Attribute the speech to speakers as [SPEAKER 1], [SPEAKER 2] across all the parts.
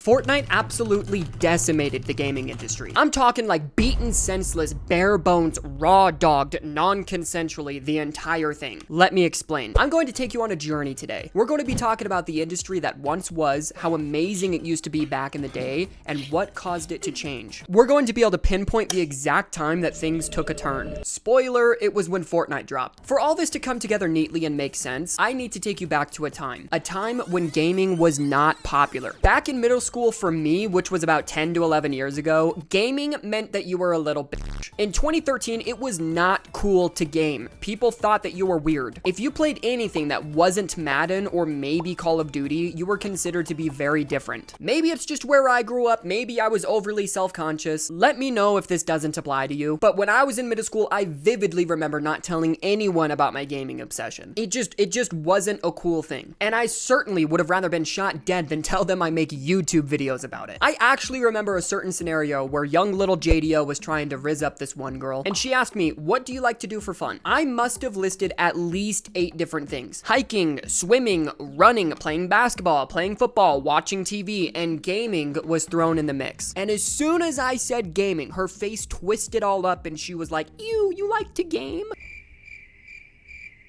[SPEAKER 1] Fortnite absolutely decimated the gaming industry. I'm talking like beaten senseless, bare bones, raw dogged, non-consensually the entire thing. Let me explain. I'm going to take you on a journey today. We're going to be talking about the industry that once was, how amazing it used to be back in the day, and what caused it to change. We're going to be able to pinpoint the exact time that things took a turn. Spoiler, it was when Fortnite dropped. For all this to come together neatly and make sense, I need to take you back to a time when gaming was not popular. Back in middle school for me, which was about 10 to 11 years ago, gaming meant that you were a little bitch. In 2013, it was not cool to game. People thought that you were weird. If you played anything that wasn't Madden or maybe Call of Duty, you were considered to be very different. Maybe it's just where I grew up, maybe I was overly self-conscious. Let me know if this doesn't apply to you. But when I was in middle school, I vividly remember not telling anyone about my gaming obsession. It just wasn't a cool thing. And I certainly would have rather been shot dead than tell them I make YouTube videos about it. I actually remember a certain scenario where young little JDO was trying to rizz up this one girl, and she asked me, "What do you like to do for fun?" I must have listed at least 8 different things. Hiking, swimming, running, playing basketball, playing football, watching TV, and gaming was thrown in the mix. And as soon as I said gaming, her face twisted all up and she was like, "Ew, you like to game?"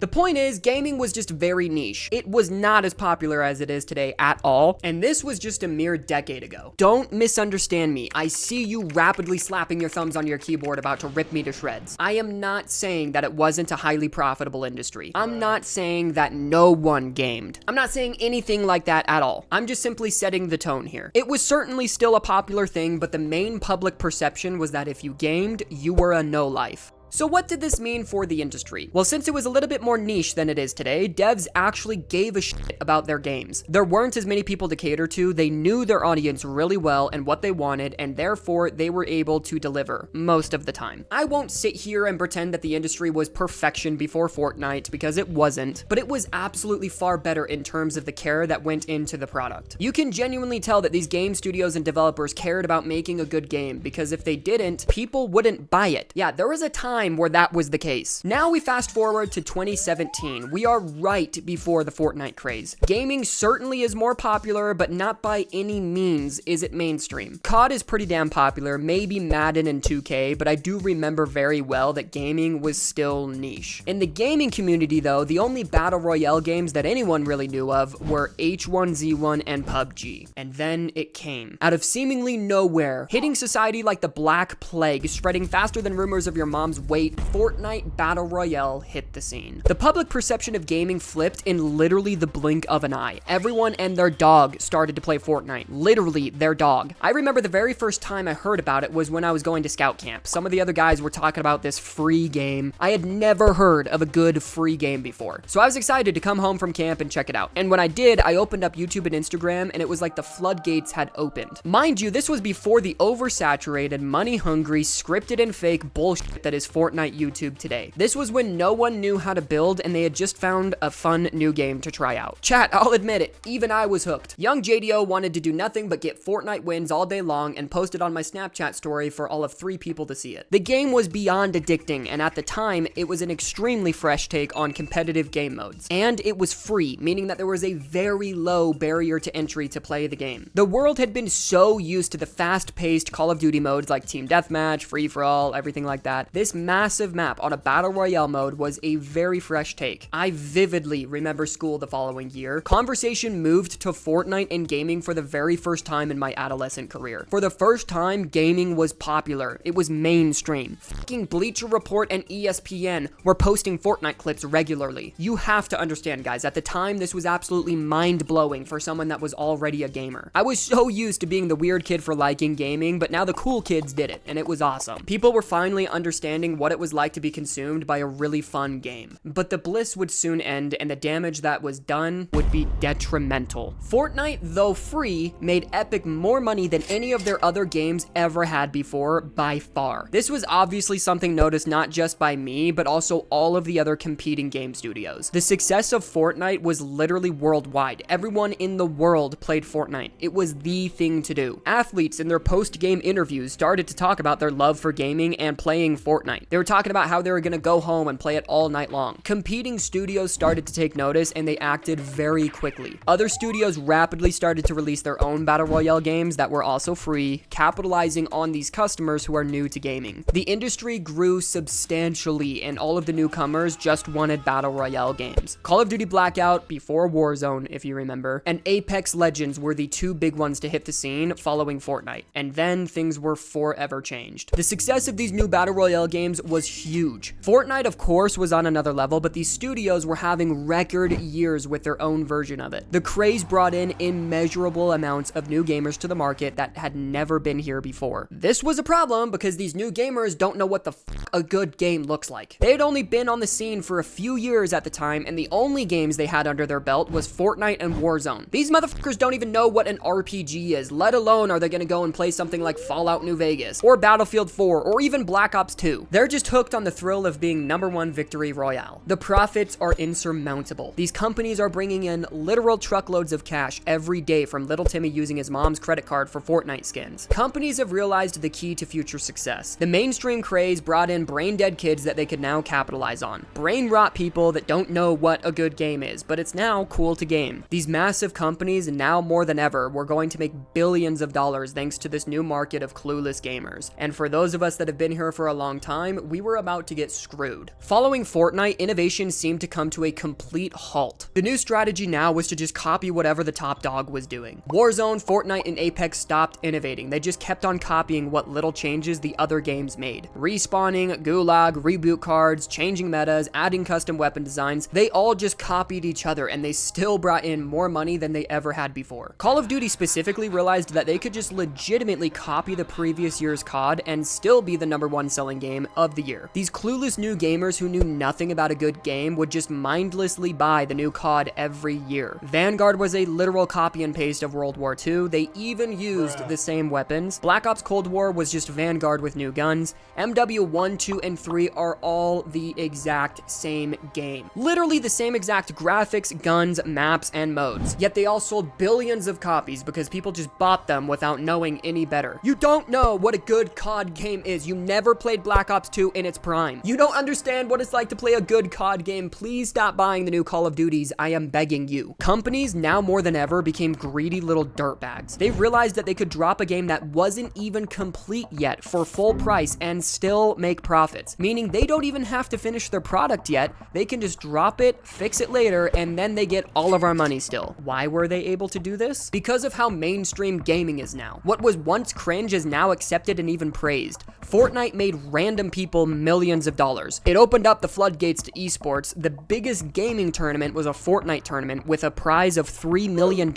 [SPEAKER 1] The point is, gaming was just very niche. It was not as popular as it is today at all, and this was just a mere decade ago. Don't misunderstand me. I see you rapidly slapping your thumbs on your keyboard about to rip me to shreds. I am not saying that it wasn't a highly profitable industry. I'm not saying that no one gamed. I'm not saying anything like that at all. I'm just simply setting the tone here. It was certainly still a popular thing, but the main public perception was that if you gamed, you were a no-life. So what did this mean for the industry? Well, since it was a little bit more niche than it is today, devs actually gave a shit about their games. There weren't as many people to cater to, they knew their audience really well and what they wanted, and therefore they were able to deliver most of the time. I won't sit here and pretend that the industry was perfection before Fortnite, because it wasn't, but it was absolutely far better in terms of the care that went into the product. You can genuinely tell that these game studios and developers cared about making a good game, because if they didn't, people wouldn't buy it. Yeah, there was a time where that was the case. Now we fast forward to 2017. We are right before the Fortnite craze. Gaming certainly is more popular, but not by any means is it mainstream. COD is pretty damn popular, maybe Madden and 2K, but I do remember very well that gaming was still niche. In the gaming community though, the only battle royale games that anyone really knew of were H1Z1 and PUBG. And then it came. Out of seemingly nowhere, hitting society like the Black Plague, spreading faster than rumors of your mom's weight, Fortnite Battle Royale hit the scene. The public perception of gaming flipped in literally the blink of an eye. Everyone and their dog started to play Fortnite. Literally their dog. I remember the very first time I heard about it was when I was going to scout camp. Some of the other guys were talking about this free game. I had never heard of a good free game before. So I was excited to come home from camp and check it out. And when I did, I opened up YouTube and Instagram and it was like the floodgates had opened. Mind you, this was before the oversaturated, money-hungry, scripted and fake bullshit that is Fortnite YouTube today. This was when no one knew how to build and they had just found a fun new game to try out. Chat, I'll admit it, even I was hooked. Young JDO wanted to do nothing but get Fortnite wins all day long and post it on my Snapchat story for all of 3 people to see it. The game was beyond addicting, and at the time, it was an extremely fresh take on competitive game modes. And it was free, meaning that there was a very low barrier to entry to play the game. The world had been so used to the fast-paced Call of Duty modes like Team Deathmatch, Free-for-All, everything like that. This massive map on a battle royale mode was a very fresh take. I vividly remember school the following year. Conversation moved to Fortnite and gaming for the very first time in my adolescent career. For the first time, gaming was popular. It was mainstream. Fucking Bleacher Report and ESPN were posting Fortnite clips regularly. You have to understand, guys, at the time, this was absolutely mind-blowing for someone that was already a gamer. I was so used to being the weird kid for liking gaming, but now the cool kids did it, and it was awesome. People were finally understanding what it was like to be consumed by a really fun game. But the bliss would soon end, and the damage that was done would be detrimental. Fortnite, though free, made Epic more money than any of their other games ever had before, by far. This was obviously something noticed not just by me, but also all of the other competing game studios. The success of Fortnite was literally worldwide. Everyone in the world played Fortnite. It was the thing to do. Athletes in their post-game interviews started to talk about their love for gaming and playing Fortnite. They were talking about how they were gonna go home and play it all night long. Competing studios started to take notice and they acted very quickly. Other studios rapidly started to release their own battle royale games that were also free, capitalizing on these customers who are new to gaming. The industry grew substantially and all of the newcomers just wanted battle royale games. Call of Duty Blackout, before Warzone if you remember, and Apex Legends were the two big ones to hit the scene following Fortnite, and then things were forever changed. The success of these new battle royale games was huge. Fortnite of course was on another level, but these studios were having record years with their own version of it. The craze brought in immeasurable amounts of new gamers to the market that had never been here before. This was a problem because these new gamers don't know what the f a good game looks like. They had only been on the scene for a few years at the time, and the only games they had under their belt was Fortnite and Warzone. These motherfuckers don't even know what an RPG is, let alone are they gonna go and play something like Fallout New Vegas, or Battlefield 4, or even Black Ops 2. They're just hooked on the thrill of being #1 victory royale. The profits are insurmountable. These companies are bringing in literal truckloads of cash every day from little Timmy using his mom's credit card for Fortnite skins. Companies have realized the key to future success. The mainstream craze brought in brain-dead kids that they could now capitalize on. Brain-rot people that don't know what a good game is, but it's now cool to game. These massive companies, now more than ever, were going to make billions of dollars thanks to this new market of clueless gamers. And for those of us that have been here for a long time, we were about to get screwed. Following Fortnite, innovation seemed to come to a complete halt. The new strategy now was to just copy whatever the top dog was doing. Warzone, Fortnite, and Apex stopped innovating. They just kept on copying what little changes the other games made. Respawning, gulag, reboot cards, changing metas, adding custom weapon designs, they all just copied each other and they still brought in more money than they ever had before. Call of Duty specifically realized that they could just legitimately copy the previous year's COD and still be the #1 selling game of the year. These clueless new gamers who knew nothing about a good game would just mindlessly buy the new COD every year. Vanguard was a literal copy and paste of World War II. They even used the same weapons. Black Ops Cold War was just Vanguard with new guns. MW1, 2, and 3 are all the exact same game. Literally the same exact graphics, guns, maps, and modes. Yet they all sold billions of copies because people just bought them without knowing any better. You don't know what a good COD game is. You never played Black Ops 2 in its prime. You don't understand what it's like to play a good COD game. Please stop buying the new Call of Duties. I am begging you. Companies now more than ever became greedy little dirtbags. They realized that they could drop a game that wasn't even complete yet for full price and still make profits, meaning they don't even have to finish their product yet. They can just drop it, fix it later, and then they get all of our money still. Why were they able to do this? Because of how mainstream gaming is now. What was once cringe is now accepted and even praised. Fortnite made random people millions of dollars. It opened up the floodgates to esports. The biggest gaming tournament was a Fortnite tournament with a prize of $3 million.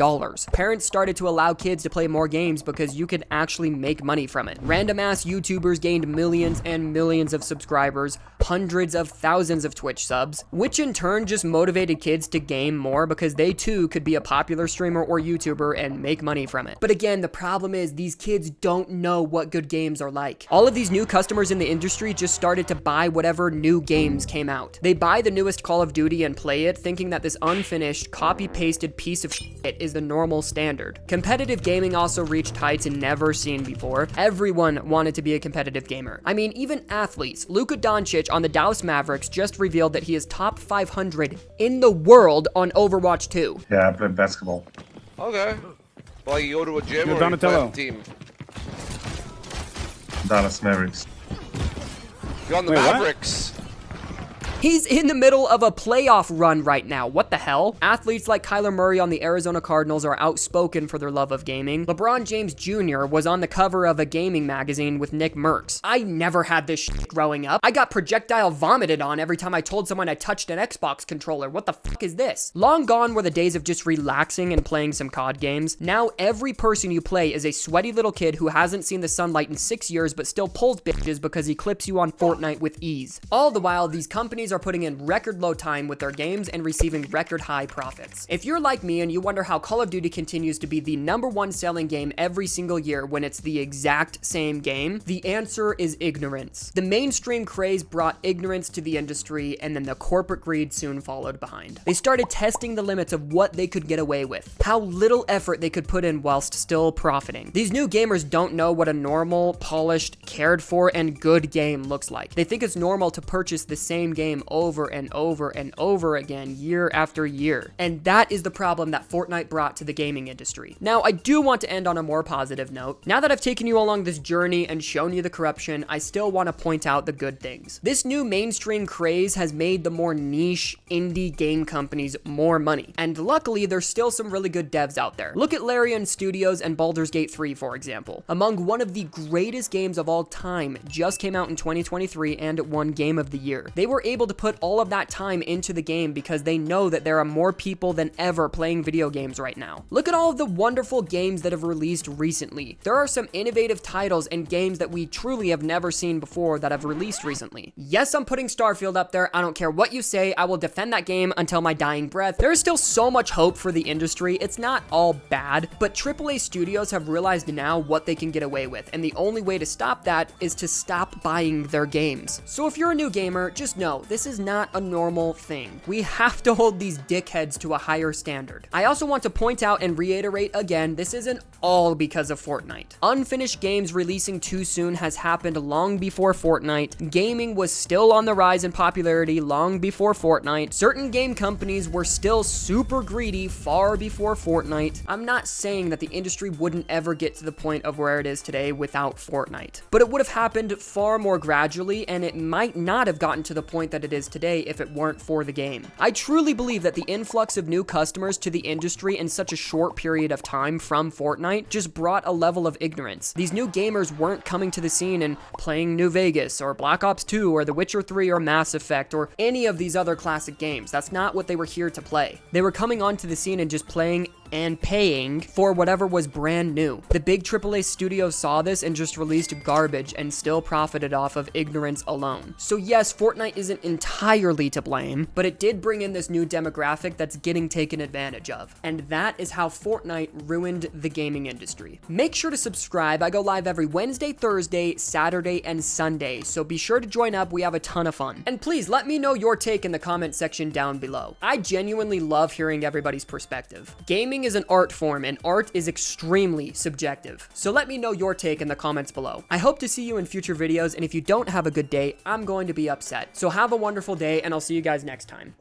[SPEAKER 1] Parents started to allow kids to play more games because you could actually make money from it. Random ass YouTubers gained millions and millions of subscribers, hundreds of thousands of Twitch subs, which in turn just motivated kids to game more because they too could be a popular streamer or YouTuber and make money from it. But again, the problem is these kids don't know what good games are like. All of these new customers in the industry just started to buy whatever new games came out. They buy the newest Call of Duty and play it, thinking that this unfinished, copy-pasted piece of shit is the normal standard. Competitive gaming also reached heights never seen before. Everyone wanted to be a competitive gamer. I mean, even athletes. Luka Doncic on the Dallas Mavericks just revealed that he is top 500 in the world on Overwatch 2.
[SPEAKER 2] Yeah, I play basketball.
[SPEAKER 3] Okay. Well, you go to a gym
[SPEAKER 4] You're
[SPEAKER 3] or you play on
[SPEAKER 4] Donatello.
[SPEAKER 3] the team?
[SPEAKER 2] Dallas Mavericks.
[SPEAKER 3] You're on the
[SPEAKER 4] Wait, what?
[SPEAKER 3] Mavericks.
[SPEAKER 1] He's in the middle of a playoff run right now. What the hell? Athletes like Kyler Murray on the Arizona Cardinals are outspoken for their love of gaming. LeBron James Jr. was on the cover of a gaming magazine with Nick Merckx. I never had this shit growing up. I got projectile vomited on every time I told someone I touched an Xbox controller. What the fuck is this? Long gone were the days of just relaxing and playing some COD games. Now every person you play is a sweaty little kid who hasn't seen the sunlight in 6 years but still pulls bitches because he clips you on Fortnite with ease. All the while, these companies are putting in record low time with their games and receiving record high profits. If you're like me and you wonder how Call of Duty continues to be the #1 selling game every single year when it's the exact same game, the answer is ignorance. The mainstream craze brought ignorance to the industry, and then the corporate greed soon followed behind. They started testing the limits of what they could get away with, how little effort they could put in whilst still profiting. These new gamers don't know what a normal, polished, cared for, and good game looks like. They think it's normal to purchase the same game over and over and over again year after year. And that is the problem that Fortnite brought to the gaming industry. Now, I do want to end on a more positive note. Now that I've taken you along this journey and shown you the corruption, I still want to point out the good things. This new mainstream craze has made the more niche indie game companies more money. And luckily, there's still some really good devs out there. Look at Larian Studios and Baldur's Gate 3, for example. Among one of the greatest games of all time, just came out in 2023 and won Game of the Year. They were able to put all of that time into the game because they know that there are more people than ever playing video games right now. Look at all of the wonderful games that have released recently. There are some innovative titles and games that we truly have never seen before that have released recently. Yes, I'm putting Starfield up there. I don't care what you say. I will defend that game until my dying breath. There is still so much hope for the industry. It's not all bad, but AAA studios have realized now what they can get away with, and the only way to stop that is to stop buying their games. So if you're a new gamer, just know this is not a normal thing. We have to hold these dickheads to a higher standard. I also want to point out and reiterate again, this isn't all because of Fortnite. Unfinished games releasing too soon has happened long before Fortnite. Gaming was still on the rise in popularity long before Fortnite. Certain game companies were still super greedy far before Fortnite. I'm not saying that the industry wouldn't ever get to the point of where it is today without Fortnite, but it would have happened far more gradually, and it might not have gotten to the point that it is today if it weren't for the game. I truly believe that the influx of new customers to the industry in such a short period of time from Fortnite just brought a level of ignorance. These new gamers weren't coming to the scene and playing New Vegas or Black Ops 2 or The Witcher 3 or Mass Effect or any of these other classic games. That's not what they were here to play. They were coming onto the scene and just playing and paying for whatever was brand new. The big AAA studios saw this and just released garbage and still profited off of ignorance alone. So yes, Fortnite isn't entirely to blame, but it did bring in this new demographic that's getting taken advantage of. And that is how Fortnite ruined the gaming industry. Make sure to subscribe. I go live every Wednesday, Thursday, Saturday, and Sunday, so be sure to join up. We have a ton of fun. And please let me know your take in the comment section down below. I genuinely love hearing everybody's perspective. Gaming is an art form, and art is extremely subjective. So let me know your take in the comments below. I hope to see you in future videos, and if you don't have a good day, I'm going to be upset. So have a wonderful day, and I'll see you guys next time.